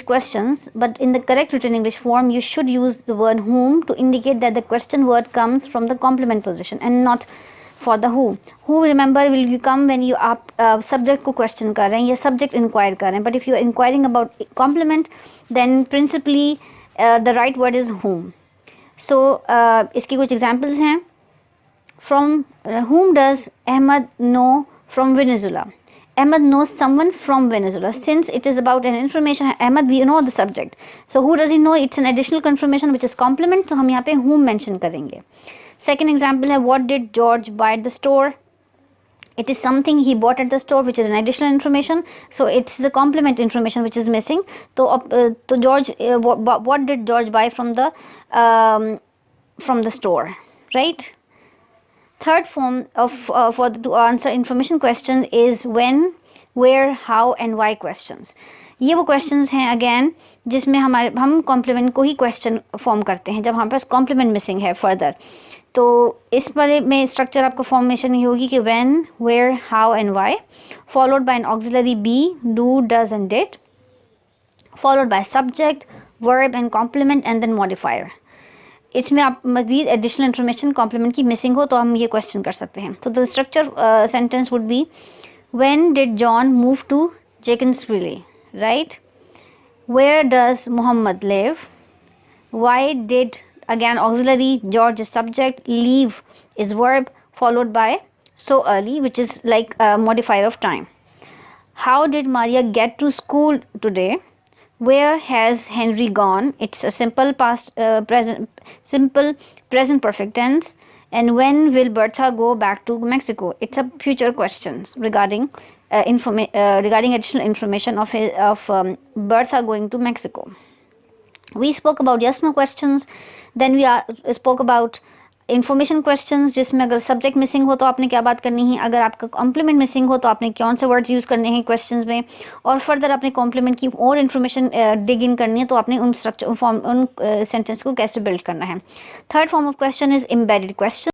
questions, but in the correct written English form you should use the word whom to indicate that the question word comes from the complement position and not for the who. Who, remember, will you come when you आप subject को question कर रहे हैं या subject inquire कर रहे हैं, but if you are inquiring about complement then principally the right word is whom. So इसकी कुछ examples हैं. From whom does Ahmad know from Venezuela? Ahmad knows someone from Venezuela. Since it is about an information, Ahmad, we know the subject. So who does he know? It's an additional confirmation which is complement. So हम यहाँ पे whom mention करेंगे. Second example है, what did George buy at the store? It is something he bought at the store, which is an additional information. So it's the complement information which is missing. So George, what did George buy from the store, right? Third form of to answer information question is when, where, how and why questions. ये वो questions हैं again जिसमें हम complement को ही question form करते हैं जब हमारे पास complement missing है further. तो इस वाले में structure आपको formation ही होगी कि when, where, how and why, followed by an auxiliary be, do, does and did, followed by subject, verb and complement and then modifier. इसमें आप मज़ीद एडिशनल इन्फॉर्मेशन कॉम्प्लीमेंट की मिसिंग हो तो हम ये क्वेश्चन कर सकते हैं. तो the structure sentence would be, when did John move to Jacksonville, right? Where does Mohammed live? Why did, again auxiliary, George is subject, leave is verb, followed by so early which is like modifier of time. How did Maria get to school today? Where has Henry gone? It's a simple present perfect tense. And when will Bertha go back to Mexico? It's a future question regarding regarding additional information of Bertha going to Mexico. We spoke about yes no questions. Then we spoke about information questions जिसमें अगर subject missing हो तो आपने क्या बात करनी है, अगर आपका कॉम्प्लीमेंट मिसिंग हो तो आपने कौन से वर्ड्स यूज़ करने हैं क्वेश्चंस में, और फर्दर आपने कॉम्प्लीमेंट की और इन्फॉर्मेशन डिग इन करनी है तो आपने उन सेंटेंस को कैसे बिल्ड करना है. Third form of question is embedded question.